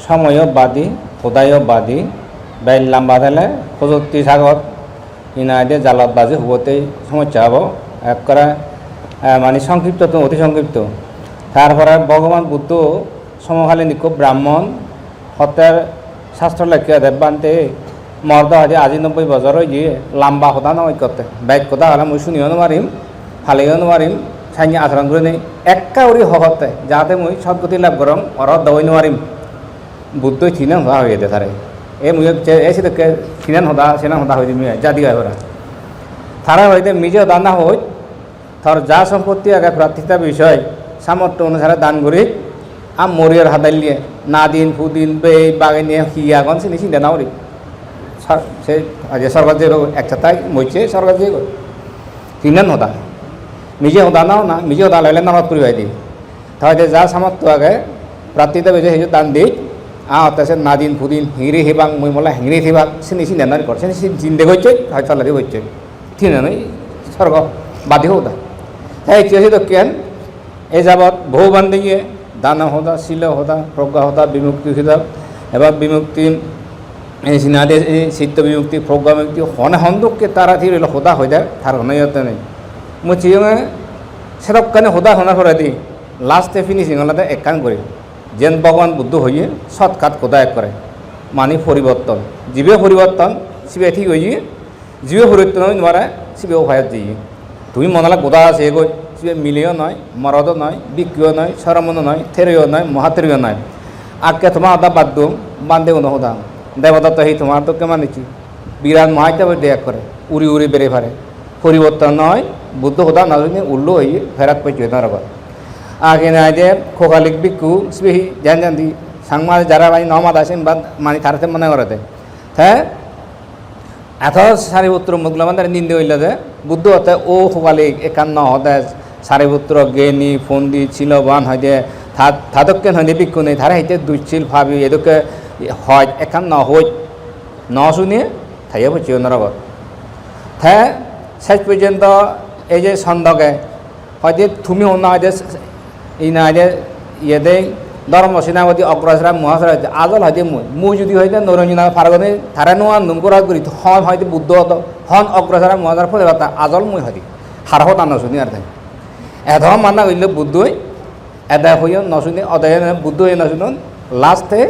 সময়ও বাদী খোদাইও বাদী বেল লম্বা থাকলে প্রযুক্তি সাগত ইনাইদে জালত বাজি হবতেই সমস্যা হব এক করে মানে সংক্ষিপ্ত তো অতি সংক্ষিপ্ত তারপরে ভগবান বুদ্ধ সমকালীন খুব ব্রাহ্মণ হত্যার শাস্ত্র লেখিয়া দেববান্তে মর্দ হাজে আজি 90 বছর গিয়ে লম্বা হতা নয় করতে ব্যাগ কথা হলে মই শুনিও নোৱাৰিম ফালিও নোৱাৰিম সাইনি আচরণ করে নেই একা উড়ি হতে যাতে মই সদ্গতি লাভ করম অরত দই নোৱাৰিম বুদ্ধ থিনান হওয়া হয়ে যেতে তারে এ মুই এসে তো থিনান হতা সেনান হতা হয়ে মিয়া জাতি গায় ওরা তারা হইতে নিজেও দানা হই তার যা সম্পত্তি আগে প্রার্থিতা বিষয় সামর্থ্য অনুসারে দান করি আম মরিয়ার হাতাইলিয়ে না দিন ফুদিন বে বাগে নিয়ে হিয়া গন সে চিন্তা না করি সে সরকার যে একটা তাই মইছে সরকার যে থিনান হতা নিজে হতা নাও না নিজে হতা লাইলে নামাজ পড়িবাই দিই তাহলে যা সামর্থ্য আগে প্রার্থিতা বিষয় সেই দান দিই আতাসে না দিন ফুদিন হিংরি হিবাং মই মোলা হিংরি হিবাং সে চিন্তা না করছে চিন্তা করছে হয়তো আল্লাহ করছে থিনা নয় স্বর্গ বাদী হতা তাই চেয়ে তো কেন এই যাবৎ বহু বান্ধে গিয়ে দানা হতা শিল হতা প্রজ্ঞা হতা বিমুক্তি হতা এবার বিমুক্তি সিনাদে চিত্ত বিমুক্তি প্রজ্ঞা বিমুক্তি হনে হন্দকে তারা থির হতা হয়ে যায় তার হতে নেই মই চিয়ঙে সেরকখানে হতা হনার পরে দিই লাস্টে ফিনিশিং হলাতে এক কান করি যেন ভগবান বুদ্ধ হয়ে সৎকাত কোদা এক করে মানে পরিবর্তন জীবে পরিবর্তন শিবে ঠিক হয়ে জীবে পরিবর্তন নোৱাৰে শিবে উপায়ত যাই তুমি মনালা গোদা আছে এগো শিবে মিলিও নয় মরদও নয় বিক্রিও নয় সরমনও নয় থেরিও নয় মহাতেরিও নয় আগে তোমার হতা বাদ দিও বান্ধে কোনো হতা দেবতা তো সেই তোমার তো কেমন নিচ্ছি বিরাট মহাইতা দেয়া করে উড়ি উড়ি বেড়ে ফারে পরিবর্তন নয় বুদ্ধ হতা না উল্লু হয়ে ফেরাত পাইছে তার আবার আগে না যে খোকালিক বিক্ষু সিহি জান জান দি সাংমাদ যারা মানে নমাদ আসেন বা মানে তারাতে মনে করাতে হ্যাঁ এত সারিপুত্র মুগলামান তারা নিন্দে হইল যে বুদ্ধ হতে ও খোকালিক একান্ন হতে সারিপুত্র জ্ঞানী ফন্দি ছিল বান হয় যে থাদকেন হয় বিক্ষু নেই তারা হইতে দুশ্চিল ভাবি এদকে হয় একান্ন হই ন শুনিয়ে থাইয়ে বলছি নরগত হ্যাঁ শেষ পর্যন্ত এই যে ছন্দকে হয়তো তুমি অন্য হয়তো এই না যে ইয়েদে ধর্ম সেনাপতি অগ্রসরা মহাসরা আজল হয়তো মুই যদি হয়তো নরঞ্জনা ফারগনে তারা নোয়া নুঙ্কুরা করি হন হয়তো বুদ্ধ হতো হন অগ্রসরা মহাসার ফলে আজল মুই হতি হার হত নশুনি আর তাই এধ মানা হইলে বুদ্ধই এদা হইও নশুনি অদয় বুদ্ধ হয়ে নশুন লাস্টে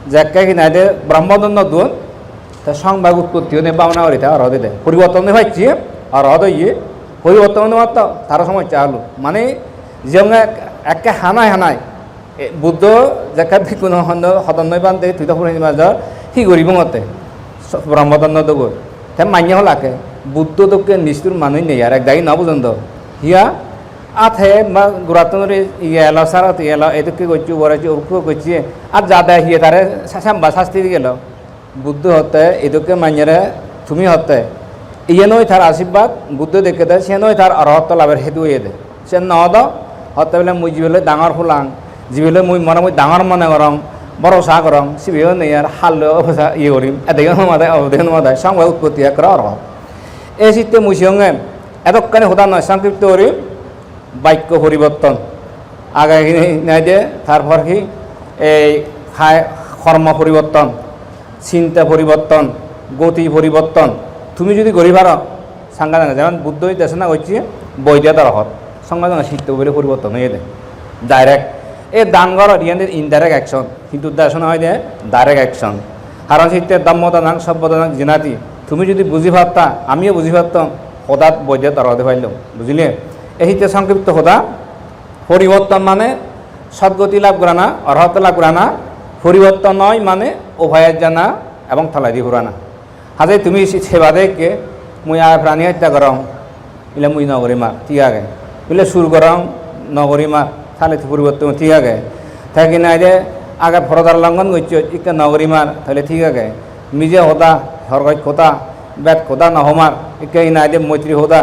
যাকে কিনা যে ব্রহ্মদণ্ড দুন তা সংবাদ উৎপত্তি হয়ে পাওনা করি আর হতে দেয় পরিবর্তন পাইছি আর হদ ইয়ে পরিবর্তন মাত্র তার সমস্যা হলো মানে যেমন একে হানায় হানায় বুদ্ধ যাকে ভিকুন হতনয় বান্ধে তুই তো পুরো মাজর সি গরিব মতে ব্রহ্মদণ্ড দোগ তে মান্য হলাকে বুদ্ধ তোকে নিষ্ঠুর মানুষ নেই আর এক দায়ী ন পর্যন্ত হিয়া আথে বা গুরাতনের ইয়ে এলো সারত এলো এদিকে করছি বড়াইছি ওরকম করছি আর যা দেয় হিয়ে তারে শাস্তি দিয়ে গেল বুদ্ধ হতে এদিকে মান্যরে তুমি হতে ইয়ে নয় তার আশীর্বাদ বুদ্ধ দেখে দেয় সে নয় তার অরহত্ব লাভের হেতু হয়ে দেয় সে ন দ হতে বলে মুই যিবেলে ডাঙর ফুলাং যিবেলে মুই মনে মুই ডাঙর মনে করং বড় সা করং সিবেও নেই আর হাল ইয়ে করিম এদিকে মাদায় অবদেহ মাদায় সংবাদ উৎপত্তি করা অরহ এই চিত্তে মুই সঙ্গে এতখানি হতা নয় সংক্ষিপ্ত করি বাক্য পরিবর্তন আগে নাই যে তারপর কি এই কর্ম পরিবর্তন চিন্তা পরিবর্তন গতি পরিবর্তন তুমি যদি গড়ি পার সাংঘা জানা যেমন বুদ্ধই দেশনা করছি বৈদ্যা রহত সঙ্গে সঙ্গে সিদ্ধ বলে পরিবর্তন হয়ে যায় ডাইরেক্ট এই দান কর ইয়াদের ইনডাইরেক্ট অ্যাকশন কিন্তু দেশনা হয় যে ডাইরেক্ট অ্যাকশন কারণ সিদ্ধের দম্মদানাং সভ্যদানাং জিনাতি তুমি যদি বুঝি পারতা আমিও বুঝি পারতাম হঠাৎ বৈদ্যা তার হতে পারলাম বুঝলে এই সংক্ষিপ্ত হতা পরিবর্তন মানে সদ্গতি লাভ করা না অর্হত লাভ করা না পরিবর্তন নয় মানে উভয়ের জানা এবং থালাই ঘুরানা হাজে তুমি সেবা দেখে মুই আর প্রাণী হত্যা করং ইলে মুই নগরী মার ঠিক আগে বুঝলে সুর করং নগরী মার তাহলে পরিবর্তন ঠিক আগে থাকি না যে আগে ফরদার লঙ্ঘন করছো ইকে নগরী মার তাহলে ঠিক আগে নিজে হতা সরকার খোতা বেদ খোদা নহমার ইকে না যে মৈত্রী হতা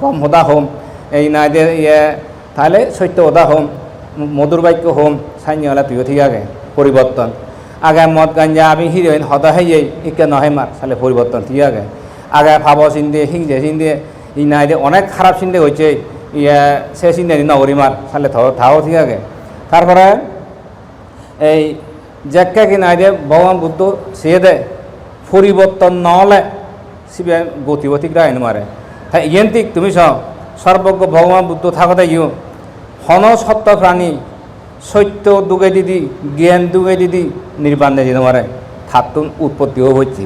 কম হতা হোম এই না যে ইয়ে তাহলে সত্য হতা হোম মধুর বাক্য হোম সাইন্য হলে তুইও ঠিক আগে পরিবর্তন আগে মদ গাঞ্জা আমি হিরোইন হতা হয়ে ইকে নহে মার তাহলে পরিবর্তন ঠিক আগে আগে ভাব চিন্তে হিংসে চিন্তে ই না যে অনেক খারাপ চিন্তে হয়েছে ইয়ে সে চিন্তা নগরী মার তাহলে তাও ঠিক আগে তারপরে এই যাকে কিনা দিয়ে ভগবান বুদ্ধ সে দেয় পরিবর্তন নহলে শিবে গতিবতী গ্রাহ মারে হ্যাঁ ইয়েন্তিক তুমি সর্বজ্ঞ ভগবান বুদ্ধ থাকতে ইউ হন সত্য প্রাণী সত্য দুগে দিদি জ্ঞান দুগে দিদি নির্বাণে দিতে পারে থাতুন উৎপত্তিও হচ্ছে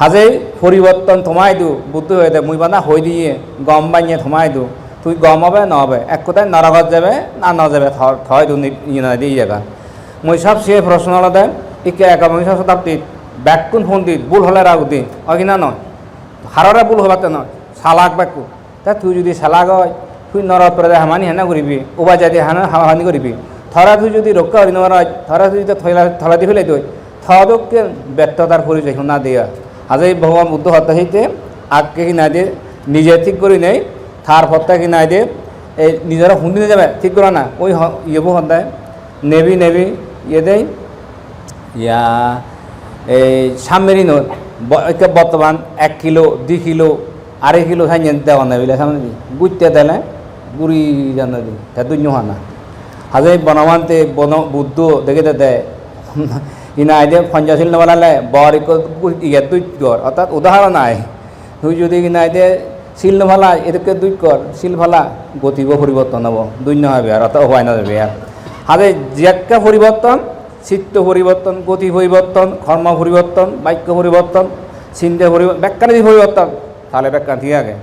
হাজে পরিবর্তন থমাই দিও বুদ্ধ হয়ে দেয় মুই বানা হয়ে দিয়ে গম বানিয়ে থমাই দিও তুই গম হবে ন হবে এক কথায় নরকত যাবে না ন যাবে থয় দিও দিয়ে জায়গা মই সব সে প্রশ্ন আলাদা ইকে একবিংশ শতাব্দীত ব্যাকুণ পণ্ডিত ভুল হলে রাগুতি অগিনা নয় হাররা ভুল হবাতে নয় সালাক ব্যাকু তা তুই যদি সালাক হয় তুই নরত পরে হামানি হেনা করবি ওবা যাদি হানা হানি করবি থরা তুই যদি রক্ষা হরি নেওয়ার হয় থরা তুই যদি থলা দি ফেলে তুই থদকে ব্যর্থতার পরিচয় না দিয়া আজ এই ভগবান বুদ্ধ হত্যা হইতে আগকে কি না দিয়ে নিজে ঠিক করি নেই থার হত্যা কি না দিয়ে এই নিজেরা হুন্দি যাবে ঠিক করা না ওই ইয়েবো হত্যায় নেবি ইয়ে দেয় ইয়া এই সামমেরিনো বর্তমান 1 কিলো 2 কিলো 2.5 কিলো খাই দেওয়া না বিলে সামনে গুইতে দিলে গুড়ি জানা দি তা দুই না হাজে বনমান্তে বন বুদ্ধ দেখে দেয় ইনা আইডে পঞ্চাশীল নবলালে বর ইয়ে দুই কর অর্থাৎ উদাহরণ নাই তুই যদি কিনা আইডে শিল নভালা এদেরকে দুই কর শিল ভালা গতিব পরিবর্তন হব দুই হবে আর অর্থাৎ হয় না যাবে আর হাজে জিয়াক্কা পরিবর্তন চিত্ত পরিবর্তন গতি পরিবর্তন কর্ম পরিবর্তন বাক্য পরিবর্তন চিন্তা পরিবর্তন ব্যাখ্যানি পরিবর্তন তাহলে ব্যাখ্যা ঠিক আগে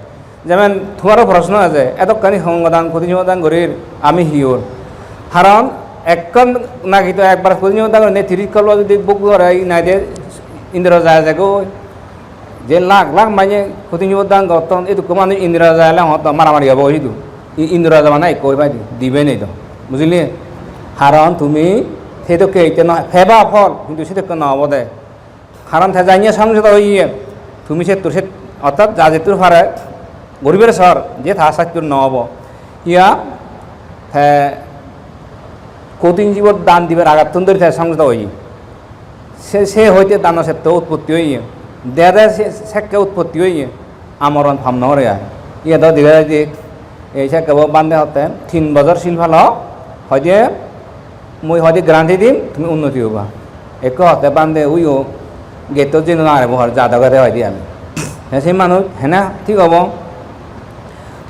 যেমন তোমারও প্রশ্ন আছে এতখানি সংবাদান প্রতিসংবাদান করির আমি হিওর কারণ এখন নাকি তো একবার প্রতিসংবাদান করে 30 কল যদি বুক করে নাই দিয়ে ইন্দিরা যায় যাগো যে লাখ লাখ মানে প্রতিসংবাদান গঠন এই মানুষ ইন্দিরা যাইলে হতো মারামারি হবো সেইটো ইন্দিরা যাবা নাই কই পাই দিবে নেই তো বুঝলি কারণ তুমি সেটোকে এতিয়া নহয় ফেবা ফল কিন্তু সেটোকে নহব দে কারণ যাইনিয়া সংযত হইয়ে তুমি সে তোর সে অর্থাৎ যা যেতুর ফারে গরিবের সর যে থা সাত্যুর নহব ইয়া কঠিন জীবন দান দিবার আগাতন ধরে সংযত হই সে হইতে দান ক্ষেত্র উৎপত্তি হইয়ে দেয়া সেকে উৎপত্তি হইয়ে আমরণ ফাম নহরে ইয়ে তো দিকে যে এই সেকে বান্ধে হতে 3 বছর শিল ভালো হয়তো মই হয়তো গ্রান্টি দিম তুমি উন্নতি হবা এক হতে বান্ধে উইও গেটত যে না বহর যা দাগাতে হয় দিয়ে আমি সেই মানুষ হ্যাঁ ঠিক হব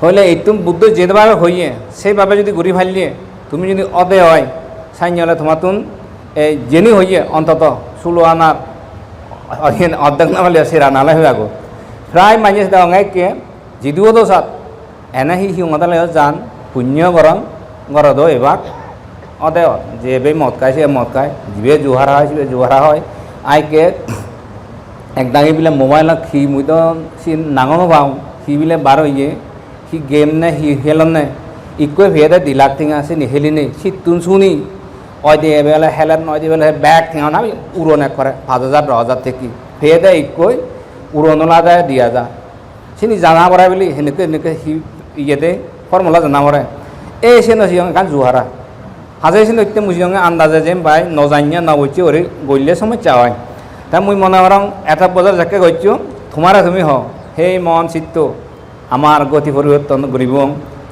হইলে এইটো বুদ্ধ যেভাবে হইয়ে সেইভাবে যদি ঘুরি ফালিয়ে তুমি যদি অদে হয় সাইন হলে তোমার তুন এই জেনি হইয়ে অন্তত 16 আনার অর্ধেক না হলে সে রানালে হয়ে আগো প্রায় মানুষ দেওয়াকে যদিও তো সাত এনে সিংহতালে যান পুণ্য গরম গরদ এবার অদে যে বে মদ খায় সে মদ খায় যিবে জোহারা হয় সে জোহারা হয় আইকে একদাঙি বিলে মোবাইল সি মুই তো সি নাঙনো পাওঁ সি বিলে বাৰ ইয়ে সি গেম নে সি খেলন নে ইকুৱে ভেদে 2 লাখ টিঙা আছে নিহেলি নে সি তুন শুনি অয় দিয়ে বেলে হেলেন নয় দিয়ে বেলে ব্যাগ টিঙা না উড়নে করে 5000 10,000 থেকে ভেদে ইকুৱে উড়নলা যায় দিয়া যা সিনি জানা পড়াই বলি সেনেকে এনেকে সি ইয়েতে ফর্মুলা জানা পড়ে এই সে নসিং গান জোহারা হাজার সে নৃত্য মুসিঙে আন্দাজে যে বাই নজানিয়া নবইছে ওরে গইলে সমস্যা হয় তা মুই মনে করং এটা বছর যাকে গইছো তোমারা তুমি হ সেই মন চিত্ত আমার গতি পরিবর্তন করিব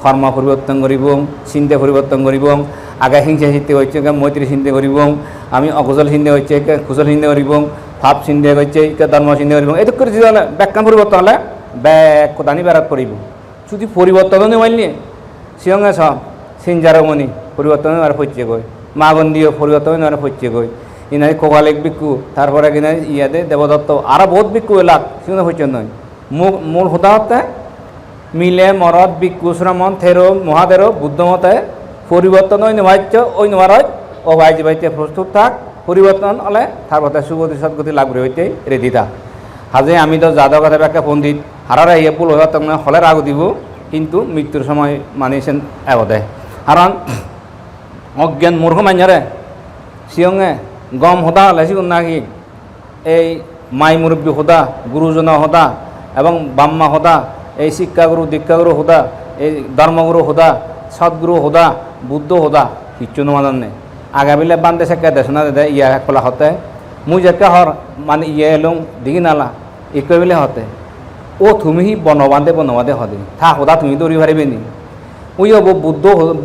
কর্ম পরিবর্তন করিব চিন্তা পরিবর্তন করিব আগে হিংসা চিন্তা হচ্ছে মৈত্রী চিন্তা করিব আমি অকুশল চিন্তা হচ্ছে কুশল চিন্তা করিব ভাব চিন্তা করছে ধর্ম চিন্তা করিব এই করে যদি হলে ব্যাখ্যান পরিবর্তন হলে ব্যাগ কোদানি বেড়াত পড়ব যদি পরিবর্তন নেওয়াইলে সিংহে স সিনজারমণি পরিবর্তন আর হচ্ছে গই মা বন্দিও পরিবর্তন আর হচ্ছে গই ইনাই কোকালেক বিক্ষু তারপরে কিনা ইয়াদে দেবদত্ত আরও বহুত বিক্ষু এলাক সেগুলো হচ্ছে নয় মূল হোতা হতে মিলে মরদ বিক্ষু শ্রমণ থেরো মহাদেরো বুদ্ধমতে পরিবর্তন ওই নভাজ্য ওই নভারয় ও ভাইজি ভাইতে প্রস্তুত থাক পরিবর্তন হলে তারপরে সুগতি সদ্গতি লাভ হইতে রেডি থাক হাজে আমি তো যাদব কথা ব্যাখ্যা পণ্ডিত হারারা ইয়ে পুল হওয়া তখন হলের আগু দিব কিন্তু মৃত্যুর সময় মানিছেন এগদে কারণ অজ্ঞান মূর্খ মাঞ্জারে সিয়ঙে গম হতা হলে সিগুন নাকি এই মাই মুরব্বী হতা গুরুজন হতা এবং বাম্মা হতা এই শিক্ষাগুরু দীক্ষাগুরু হতা এই ধর্মগুরু হতা সদ্গুরু হতা বুদ্ধ হতা কিচ্ছু নমাদান নেই আগাবিলে বান্ধে সেকা দেশনা দে ইয়া খোলা হতে মুই যেকা হর মানে ইয়ে এলুম দিঘি নালা ইকুয়ে বিলে হতে ও তুমি হি বনবাদে হদে থা হতা তুমি দৌড়ি পারিবে নি উই হব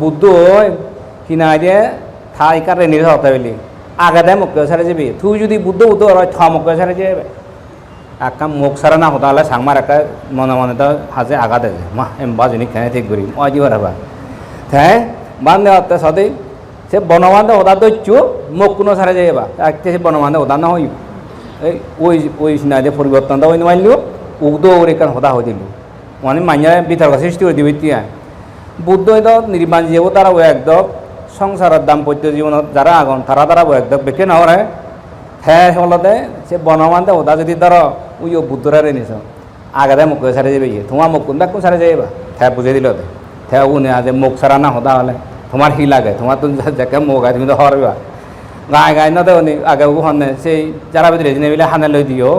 বুদ্ধ কিনা দিয়ে থা ইকার রেনির হতে বলি আগাদে মুখ সারে যাবি তুই যদি বুদ্ধ বুদ্ধ থ মুখ সারে যাবে একা মুখ সারা না হতা হলে সাংমার একা মনে মনে তো হাজে আগাদে মা এম বাজনী খেয়ে ঠিক করি অ দিবার হবা হ্যাঁ বান্ধে হতে সদে সে বনবান্ধে হতা দৈচ্ছু মুখ কোনো সারে যাইবা একটা সে বনবান্ধে হতা না হই এই ওই সিনাইতে পরিবর্তনটা ওই মানলিও উগ্ধ ওরে কারণ হতা হয়ে দিল মানে মাইয়ার বিতর্ক সৃষ্টি করে দিবে তিয়া বুদ্ধ তো নির্মাণ জীব তারা একদম সংসারের দাম্পত্য জীবনত যারা আগন তারা একদম বেঁকে না হরে হ্যাঁ হলতে সে বনমানতে ওটা যদি ধরো ওই বুদ্ধরা নিছ আগাদে মুখ সারে যাবে তোমার মুখ কোনটা কোন সারে যাইবা হ্যাঁ বুঝে দিল হ্যাঁ উনি আজ মুখ সারা না হতা হলে তোমার হি লাগে তোমার তো যাকে মুখ আছে তুমি তো হরবা গায়ে গায়ে না তো আগে হনে সেই যারা ভিতরে জিনে বিলে হানে লই দিও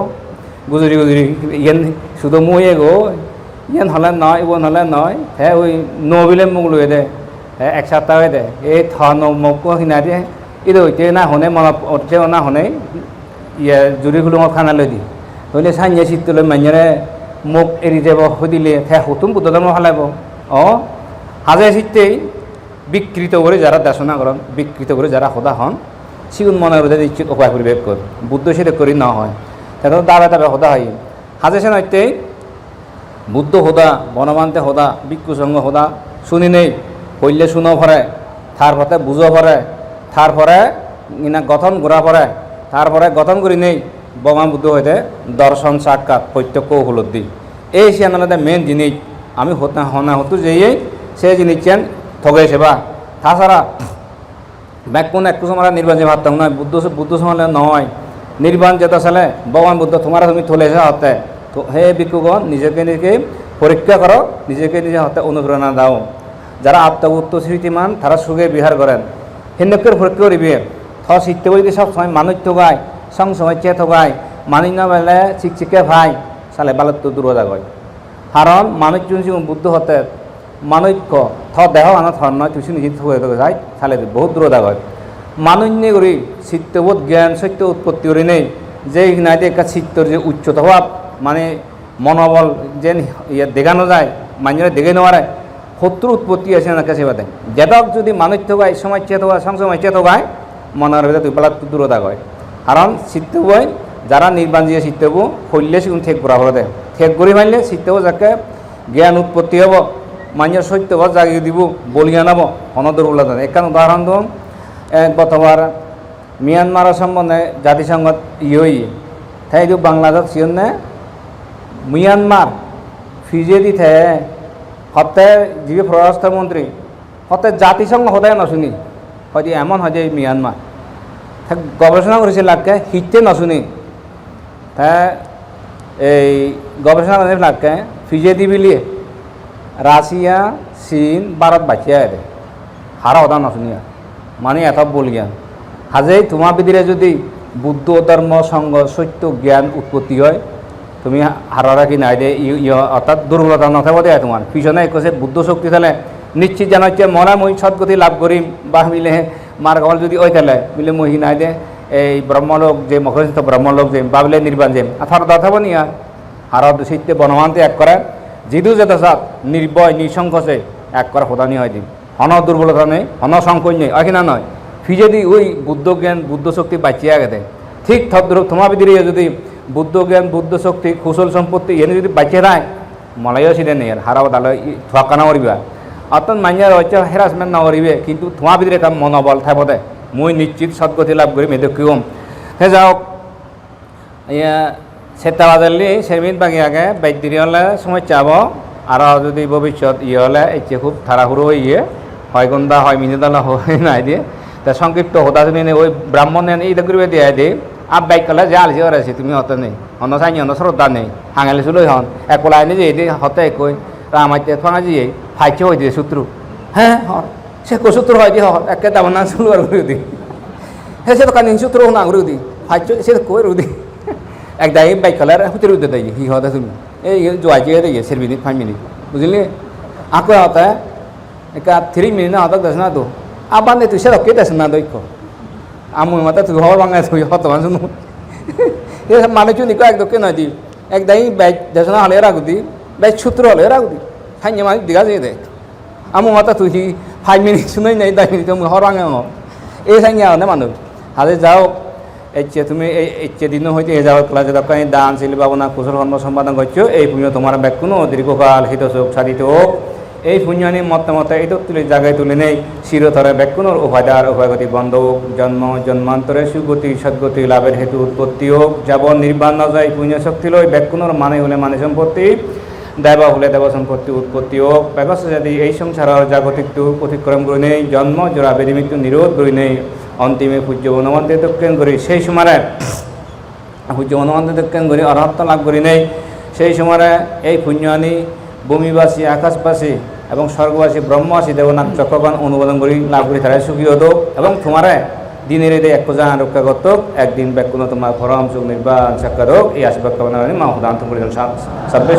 গুজরি ইয়েন শুধু মুয়ে গো ইয়েন হলে নয় ইবন হলে নয় হ্যাঁ ওই নবিলে মুখ লুয়ে দে হ্যাঁ এক সপ্তাহ হয়ে দে এই থ মুখ হিনা দিয়ে ಇದು ತೇನಾ ಹೊನೆ ಮನ ಒಟ್ಟೆವನ ಹೊನೆ ইয়ে জুরি খুলুঙত খানা লৈ দি হইলে সাইয়ে শীতলে মাইয়ারে মুখ এরি যাব হদিলে থে হুতুম বুদ্ধধর্ম হালাইব হাজে শীতেই বিকৃত করে যারা দেশনা করেন বিকৃত করে যারা সদা হন সিগুন মনের রোধে ইচ্ছিত উপায় পরিবেশ কর বুদ্ধ সেটা করি না হয় তাদের দাবে দাবে সদা হয় হাজে সে নইতেই বুদ্ধ সদা বনমান্তে সদা বিক্ষুসঙ্গ সদা শুনি নেই হইলে শুনো ভরে তার পথে বুঝো ভরে তারপরে ইনা গঠন ঘোরা পরে তারপরে গঠন করি নেই বমা বুদ্ধ হইতে দর্শন সাক্ষাৎ প্রত্যক্ষ উপলব্ধি এই সিয়ানালাতে মেন জিনিস আমি হনা হতু যেই সে জিনিস চেন ঠগে সেবা তাছাড়া ব্যাক কোন একটু সময় নির্বাণ যে ভাবতাম নয় বুদ্ধ সময় নয় নির্বাণ যেটা ছেলে ভগবান বুদ্ধ তোমার তুমি থলেছে হতে তো হে ভিক্ষুগণ নিজেকে নিজে পরীক্ষা করো নিজেকে নিজে হতে অনুপ্রেরণা দাও যারা আত্মগুপ্ত স্মৃতিমান তারা সুখে বিহার করেন হিন্দুকের ভর্তি করিবে থ শিখতে বলি সব সময় মানুষ ঠগায় সময় চেয়ে ঠগায় মানুষ না বেলে শিক্ষিকে ভাই সালে বালত তো দূর জাগয় কারণ মানুষ যোন বুদ্ধ হতে মানুষ থ দেহ আনা থর নয় তুই নিজে ঠগে যায় সালে বহুত দূর জাগয় মানুষ নিয়ে করি চিত্তবোধ জ্ঞান সত্য উৎপত্তি করি নেই যে নাইতে একটা চিত্তর যে উচ্চতা হওয়া মানে মনোবল যে ইয়ে দেখানো যায় মানুষের দেখে নেওয়ারে শত্রু উৎপত্তি আছে না কাছে বাদে যেটক যদি মানুষ ঠগায় সময় চেয়ে ঠগায় সময় চেয়ে ঠগায় মনের ভিতরে দুই পালা দূরতা হয় কারণ শিখতে বই যারা নির্বাণ দিয়ে শিখতে হবো হইলে সেগুলো ঠেক করা হলে দেয় ঠেক করে মারলে শিখতে হবো যাকে জ্ঞান উৎপত্তি হব মানুষের সত্যবাদ জাগিয়ে দিব বলিয়া নাব অনদুর্বলতা এখানে উদাহরণ দিন গতবার মিয়ানমারের সম্বন্ধে জাতিসংঘ ইয়ে তাই বাংলাদেশ সিনে মিয়ানমার ফিজে দি থে হতে যিনি পররাষ্ট্রমন্ত্রী হতে জাতিসংঘ সদায় নশুনি হয়তো এমন হয় যে মিয়ানমার গবেষণা করেছে লাখকে হিটতে নশুনি তা এই গবেষণা করে লাখকে ফিজে দি বিলিয়ে রাশিয়া চীন ভারত বাঁচিয়া দে হারা সদা নশুনিয়া মানে এত বলিয়া হাজেই তোমার ভিতরে যদি বুদ্ধ ধর্ম সংঘ সত্য জ্ঞান উৎপত্তি হয় তুমি হারা কি নাই দে অর্থাৎ দুর্বলতা নথাব দেয় তোমার পিছনে কৈছে বুদ্ধ শক্তি থালে নিশ্চিত জানো যে মরা মই সৎগতি লাভ করিম বা মিলে মার গল যদি ওই থালে মিলে মহি নাই দে এই ব্রহ্মলোক যে মকরস্থ ব্রহ্মলোক যে বাবলে নির্বাণ যে আথার দাথাব নিয়া হারা দূষিত বনমানতে এক করে যিদু যেতে সাত নির্ভয় নিঃসংকোচে এক করে প্রদানী হয় দিন হন দুর্বলতা নেই হন সংকোচ নেই ওইখানে নয় ফিজেদি ওই বুদ্ধ জ্ঞান বুদ্ধ শক্তি বাঁচিয়া গেছে ঠিক তোমার ভিতরে যদি বুদ্ধ জ্ঞান বুদ্ধ শক্তি কুশল সম্পত্তি এনে যদি বাঁচিয়ে দেয় মলাইও সেটা নেই হারাও তাহলে ঠকা না করিবা অর্থাৎ মাইয়ার হচ্ছে হেরাসমেন্ট না করিবে কিন্তু তোমার ভিতরে একটা মনোবল থাকবে মই নিশ্চিত সদ্গতি লাভ করি মেয়েদের কিম সে যাওক সেটা বাজারলি সেমিত বাকি আগে বাইদ্যি হলে সমস্যা হব আর যদি ভবিষ্যৎ ইয়ে হলে এসে খুব তাড়াহুড়ো হয়ে ইয়ে হয় গন্দা হয় মিনিদালা হয় নাই দিয়ে তা সংক্ষিপ্ত হতা তুমি ওই ব্রাহ্মণ এইটা করবে দিয়ে দিয়ে আর বাইক কলে যে আলসি আছে তুমি হতে নেই অন্য চাইনি অন্য শ্রদ্ধা নেই হাঙালি চুলোই হন একলাই নি যে হতে একই আমার ফাঙা যে ফাইছে হয়ে দিয়ে শত্রু হ্যাঁ হর সে শত্রু হয় দিয়ে হর একে দাম না চুলো আর ঘুরে দি হ্যাঁ সে তো কানি শত্রু না ঘুরে দি ফাইছে সে কই রুদি এক দাই বাইক কলে হুতে রুদে দেয় হি হতে তুমি এই জোয়াই চেয়ে দিয়ে 6 মিনিট 5 মিনিট বুঝলি আকো হতে এক 3 মিনিট না হতে দেশ না তো আবার তুই সে রক্ষে দেশ না দৈক্ষ আমুই মাতা তুই হওয়ার বাংলায় তুই হতো মানুষ এ মানুষ নিকো এক দক্ষে নয় দি এক দাই বাইক দেশ না হলে রাখু দি বাইক সূত্র হলে রাখু দি সাইনে মানুষ দিঘা যেয়ে দেখ আমু মাতা তুই 5 মিনিট শুনেই নেই 10 মিনিট তুমি হওয়ার বাংলায় এই সাইনে হলে মানুষ হাজে যাও এচ্ছে তুমি ইচ্ছে দিন হইতে এ যাও ক্লাসে দরকার দান শিল ভাবনা কুশল কর্ম সম্পাদন করছো এই পুণ্য তোমার ব্যাকুনো দীর্ঘকাল হিতসুখ সাধিত হোক এই পুণ্যানি মতে এই তুলে জায়গায় তুলে নেই শিরোধরে ব্যাকুনোর উপাদার উভয়গতি বন্ধ হোক জন্ম জন্মান্তরে সুগতি সদ্গতি লাভের হেতু উৎপত্তি হোক যাবন নির্বাণ না যায় পুণ্য শক্তি লয় ব্যাকুনোর মানে হলে মানে সম্পত্তি দেবা হলে দেব সম্পত্তি উৎপত্তি হোক ব্যাগস যদি এই সংসারের জাগতিক অতিক্রম করে নেই জন্ম জোড়া বেদি মৃত্যু নিরোধ করে নেই অন্তিমে পূজ্য বনবন্তে দক্ষিণ করি সেই সময় পূজ্য বনবন্তে দক্ষিণ করি অরহত্ব লাভ করি নেই সেই সময় এই পুণ্যানি ভূমিবাসী আকাশবাসী এবং স্বর্গবাসী ব্রহ্মবাসী দেবনাথ চক্রবান অনুমোদন করি লাভ করি তারা সুখী হতো এবং তোমার দিনের এদের এক প্রজান রক্ষা করত একদিন ব্যাকুণ তোমার পরম সুখ নির্বাণ সাক্ষাৎ হোক এই আশীর্বাদ কামনা করি মা দান্ত করেছেন সর্বে